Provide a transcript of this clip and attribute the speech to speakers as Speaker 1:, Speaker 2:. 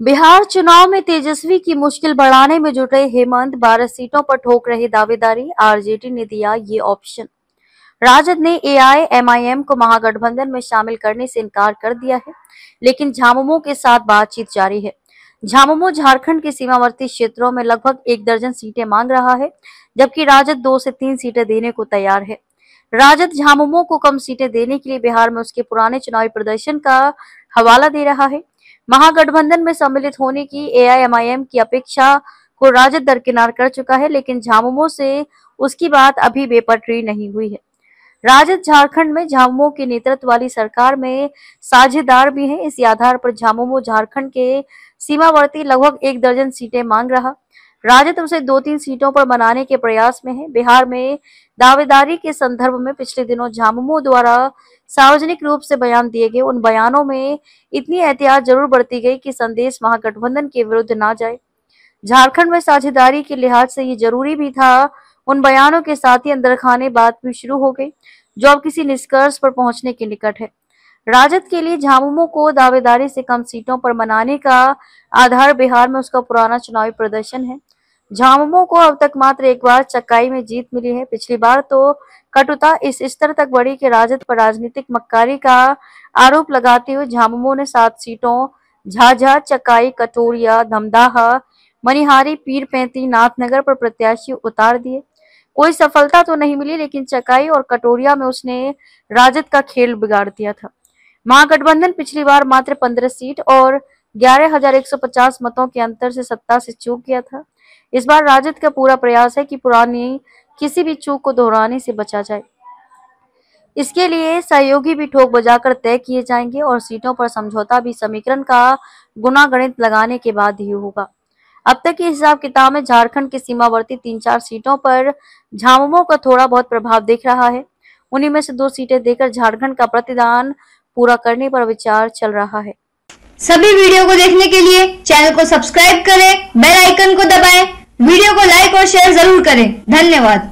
Speaker 1: बिहार चुनाव में तेजस्वी की मुश्किल बढ़ाने में जुटे हेमंत 12 सीटों पर ठोक रहे दावेदारी। आरजेडी ने दिया ये ऑप्शन। राजद ने एआईएमआईएम को महागठबंधन में शामिल करने से इनकार कर दिया है, लेकिन झामुमो के साथ बातचीत जारी है। झामुमो झारखंड के सीमावर्ती क्षेत्रों में लगभग 1 दर्जन सीटें मांग रहा है, जबकि राजद 2 से 3 सीटें देने को तैयार है। राजद झामुमो को कम सीटें देने के लिए बिहार में उसके पुराने चुनावी प्रदर्शन का हवाला दे रहा है। महागठबंधन में सम्मिलित होने की एआईएमआईएम की अपेक्षा को राजद दरकिनार कर चुका है, लेकिन झामुमो से उसकी बात अभी बेपटरी नहीं हुई है। राजद झारखंड में झामुमो के नेतृत्व वाली सरकार में साझेदार भी है। इसी आधार पर झामुमो झारखंड के सीमावर्ती लगभग 1 दर्जन सीटें मांग रहा। राजद उसे 2-3 सीटों पर मनाने के प्रयास में है। बिहार में दावेदारी के संदर्भ में पिछले दिनों झामुमो द्वारा सार्वजनिक रूप से बयान दिए गए। उन बयानों में इतनी एहतियात जरूर बरती गई कि संदेश महागठबंधन के विरुद्ध ना जाए। झारखंड में साझेदारी के लिहाज से ये जरूरी भी था। उन बयानों के साथ ही अंदरखाने बात भी शुरू हो गई, जो अब किसी निष्कर्ष पर पहुंचने के निकट है। राजद के लिए झामुमो को दावेदारी से कम सीटों पर मनाने का आधार बिहार में उसका पुराना चुनावी प्रदर्शन है। झामुमो को अब तक मात्र 1 बार चकाई में जीत मिली है। पिछली बार तो कटुता इस स्तर तक बढ़ी कि राजद पर राजनीतिक मक्कारी का आरोप लगाते हुए झामुमो ने 7 सीटों झाझा, चकाई, कटोरिया, धमदाहा, मनिहारी, पीरपैंती, नाथनगर पर प्रत्याशी उतार दिए। कोई सफलता तो नहीं मिली, लेकिन चकाई और कटोरिया में उसने राजद का खेल बिगाड़ दिया था। महागठबंधन पिछली बार मात्र 15 सीट और 11,150 मतों के अंतर से सत्ता से चूक गया था। इस बार राजद का पूरा प्रयास है कि पुरानी किसी भी चूक को दोहराने से बचा जाए। इसके लिए सहयोगी भी ठोक बजाकर तय किए जाएंगे और सीटों पर समझौता भी समीकरण का गुना गणित लगाने के बाद ही होगा। अब तक के हिसाब किताब में झारखंड के सीमावर्ती 3-4 सीटों पर झामुमो का थोड़ा बहुत प्रभाव दिख रहा है। उन्हीं में से 2 सीटें देकर झारखंड का प्रतिदान पूरा करने पर विचार चल रहा है।
Speaker 2: सभी वीडियो को देखने के लिए चैनल को सब्सक्राइब करें, बेल आइकन को दबाएं, वीडियो को लाइक और शेयर जरूर करें। धन्यवाद।